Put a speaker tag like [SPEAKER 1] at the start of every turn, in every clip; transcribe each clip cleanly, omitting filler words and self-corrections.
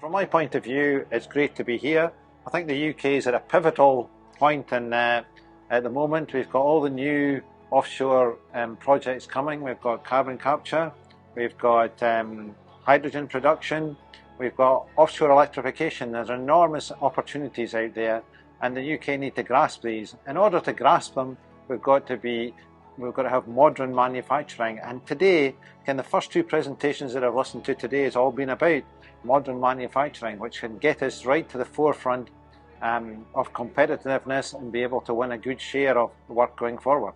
[SPEAKER 1] From my point of view, it's great to be here. I think the UK is at a pivotal point at the moment. We've got all the new offshore projects coming. We've got carbon capture, we've got hydrogen production, we've got offshore electrification. There's enormous opportunities out there, and the UK need to grasp these. In order to grasp them, we've got to have modern manufacturing. And today, the first two presentations that I've listened to today has all been about modern manufacturing, which can get us right to the forefront of competitiveness and be able to win a good share of work going forward.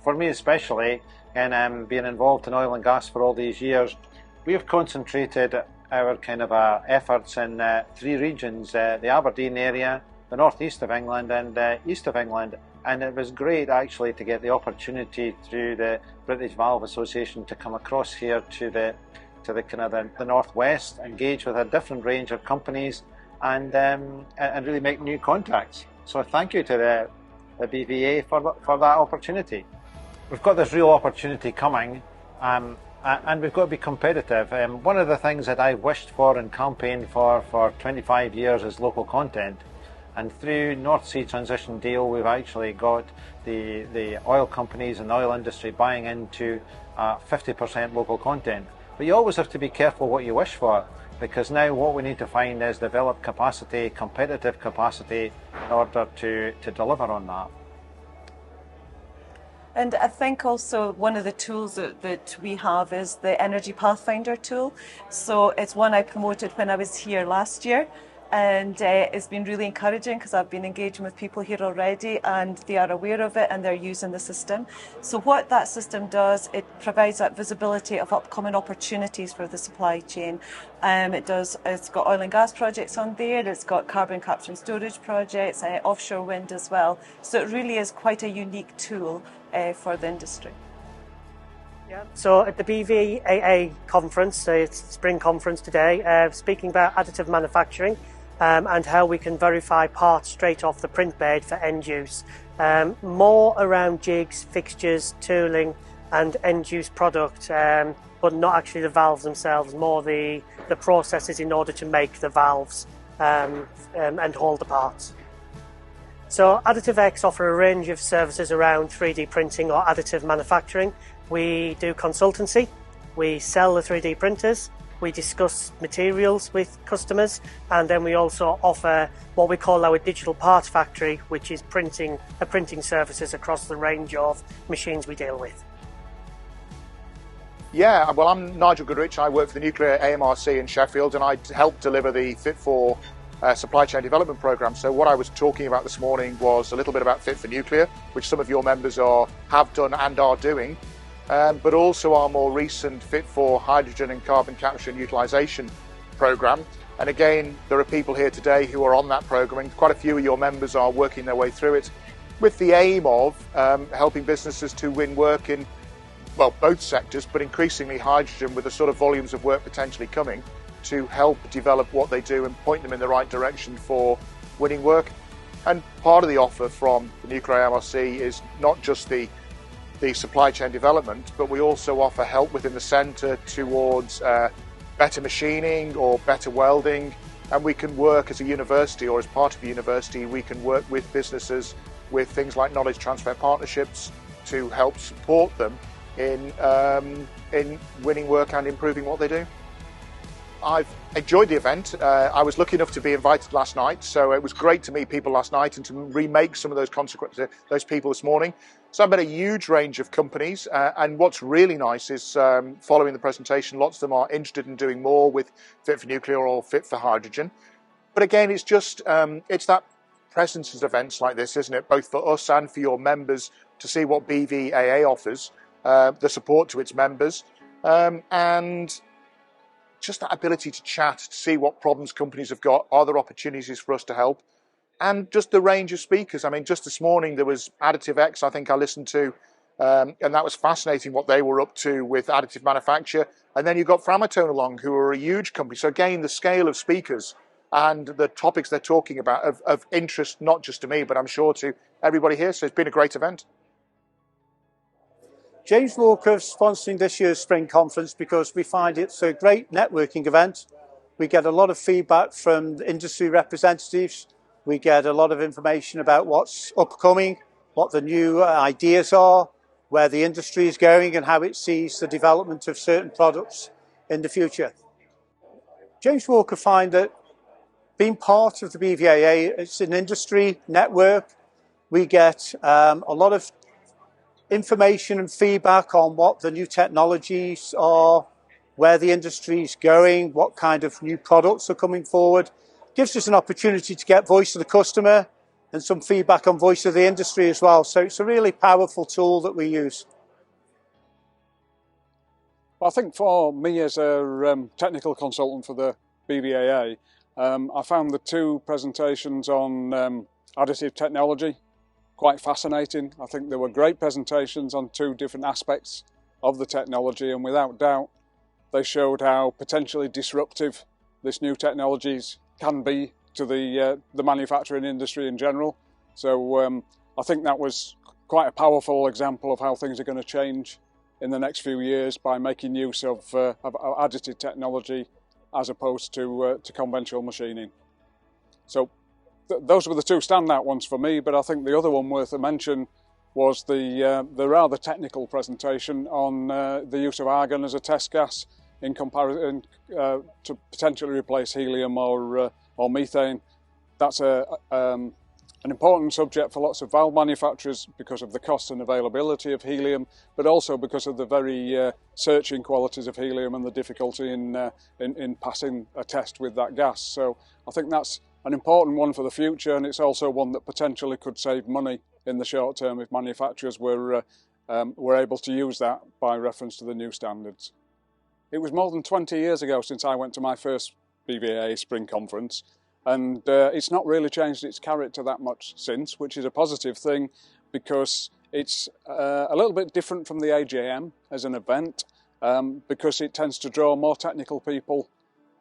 [SPEAKER 1] For me especially, and being involved in oil and gas for all these years, we have concentrated our efforts in three regions, the Aberdeen area, the northeast of England and east of England. And it was great actually to get the opportunity through the British Valve Association to come across here to the northwest, engage with a different range of companies and really make new contacts. So thank you to the BVAA for that opportunity. We've got this real opportunity coming, and we've got to be competitive. One of the things that I wished for and campaigned for 25 years is local content. And through North Sea Transition Deal, we've actually got the oil companies and the oil industry buying into 50% local content. But you always have to be careful what you wish for, because now what we need to find is develop capacity, competitive capacity, in order to deliver on that.
[SPEAKER 2] And I think also one of the tools that we have is the Energy Pathfinder tool. So it's one I promoted when I was here last year. And it's been really encouraging because I've been engaging with people here already and they are aware of it and they're using the system. So what that system does, it provides that visibility of upcoming opportunities for the supply chain. It's got oil and gas projects on there, it's got carbon capture and storage projects, offshore wind as well. So it really is quite a unique tool for the industry.
[SPEAKER 3] Yeah, so at the BVAA conference, it's spring conference today, speaking about additive manufacturing and how we can verify parts straight off the print bed for end use. More around jigs, fixtures, tooling and end use product, but not actually the valves themselves, more the processes in order to make the valves and hold the parts. So Additive X offer a range of services around 3D printing or additive manufacturing. We do consultancy, we sell the 3D printers, we discuss materials with customers, and then we also offer what we call our digital parts factory, which is printing services across the range of machines we deal with.
[SPEAKER 4] Yeah, well, I'm Nigel Goodrich. I work for the Nuclear AMRC in Sheffield, and I help deliver the Fit for Supply Chain Development Programme. So what I was talking about this morning was a little bit about Fit for Nuclear, which some of your members have done and are doing. But also our more recent Fit for Hydrogen and Carbon Capture and Utilisation programme. And again, there are people here today who are on that programme, and quite a few of your members are working their way through it with the aim of helping businesses to win work in, well, both sectors, but increasingly hydrogen, with the sort of volumes of work potentially coming, to help develop what they do and point them in the right direction for winning work. And part of the offer from the Nuclear AMRC is not just the supply chain development, but we also offer help within the centre towards better machining or better welding, and we can work as a university or as part of a university, we can work with businesses with things like knowledge transfer partnerships to help support them in winning work and improving what they do. I've enjoyed the event. I was lucky enough to be invited last night, so it was great to meet people last night and to remake some of those people this morning. So I met a huge range of companies, and what's really nice is following the presentation, lots of them are interested in doing more with Fit for Nuclear or Fit for Hydrogen. But again, it's just it's that presence at events like this, isn't it? Both for us and for your members to see what BVAA offers, the support to its members, and just that ability to chat, to see what problems companies have got, are there opportunities for us to help, and just the range of speakers. I mean, just this morning there was Additive X, I think I listened to, and that was fascinating what they were up to with additive manufacture. And then you've got Framatome along, who are a huge company. So again, the scale of speakers and the topics they're talking about of interest, not just to me, but I'm sure to everybody here. So it's been a great event.
[SPEAKER 5] James Walker is sponsoring this year's Spring Conference because we find it's a great networking event. We get a lot of feedback from the industry representatives. We get a lot of information about what's upcoming, what the new ideas are, where the industry is going and how it sees the development of certain products in the future. James Walker find that being part of the BVAA, it's an industry network. We get a lot of information and feedback on what the new technologies are, where the industry is going, what kind of new products are coming forward. Gives us an opportunity to get voice of the customer and some feedback on voice of the industry as well. So it's a really powerful tool that we use.
[SPEAKER 6] Well, I think for me as a technical consultant for the BVAA, I found the two presentations on additive technology quite fascinating. I think there were great presentations on two different aspects of the technology, and without doubt they showed how potentially disruptive this new technologies can be to the manufacturing industry in general. So I think that was quite a powerful example of how things are going to change in the next few years by making use of additive technology as opposed to conventional machining. So those were the two standout ones for me, but I think the other one worth a mention was the rather technical presentation on the use of argon as a test gas in comparison to potentially replace helium or methane. That's an important subject for lots of valve manufacturers because of the cost and availability of helium, but also because of the very searching qualities of helium and the difficulty in passing a test with that gas. So I think that's an important one for the future, and it's also one that potentially could save money in the short term if manufacturers were able to use that by reference to the new standards. It was more than 20 years ago since I went to my first BVAA Spring Conference, and it's not really changed its character that much since, which is a positive thing because it's a little bit different from the AJM as an event because it tends to draw more technical people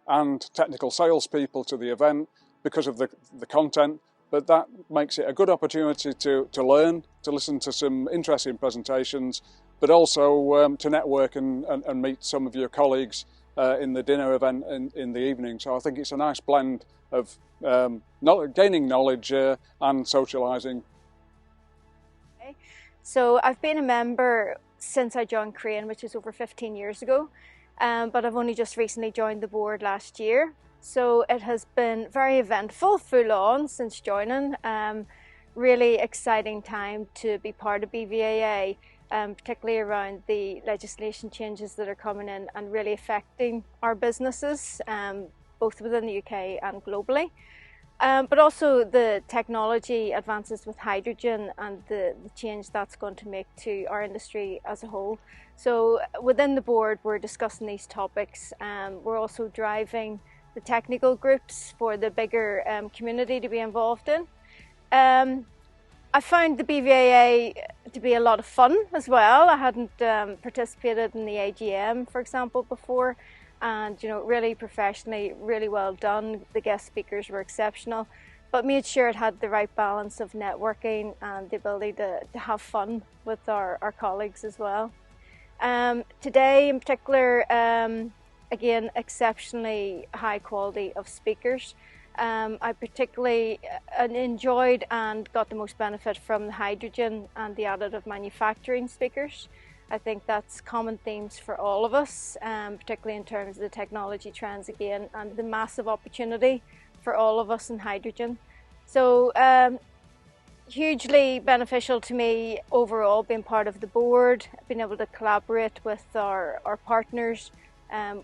[SPEAKER 6] and technical salespeople to the event because of the content, but that makes it a good opportunity to learn, to listen to some interesting presentations, but also to network and meet some of your colleagues in the dinner event in the evening. So I think it's a nice blend of gaining knowledge and socialising.
[SPEAKER 7] Okay. So I've been a member since I joined Crane, which is over 15 years ago, but I've only just recently joined the board last year. So it has been very eventful, full on since joining. Really exciting time to be part of BVAA, particularly around the legislation changes that are coming in and really affecting our businesses, both within the UK and globally. But also the technology advances with hydrogen and the change that's going to make to our industry as a whole. So within the board we're discussing these topics. We're also driving the technical groups for the bigger community to be involved in. I found the BVAA to be a lot of fun as well. I hadn't participated in the AGM, for example, before, and really professionally, really well done. The guest speakers were exceptional, but made sure it had the right balance of networking and the ability to have fun with our colleagues as well. Today in particular, again, exceptionally high quality of speakers. I particularly enjoyed and got the most benefit from the hydrogen and the additive manufacturing speakers. I think that's common themes for all of us, particularly in terms of the technology trends again and the massive opportunity for all of us in hydrogen. So hugely beneficial to me overall being part of the board, being able to collaborate with our partners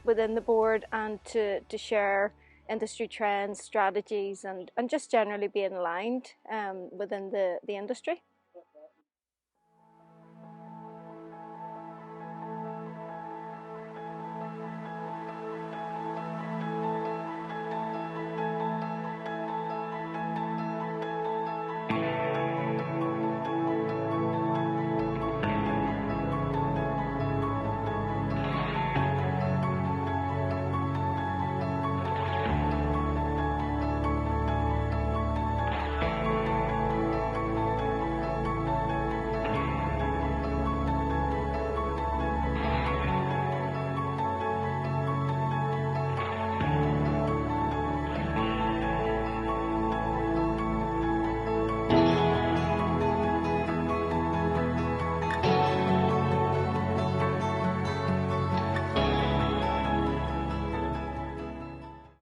[SPEAKER 7] within the board and to share industry trends, strategies and just generally being aligned within the industry.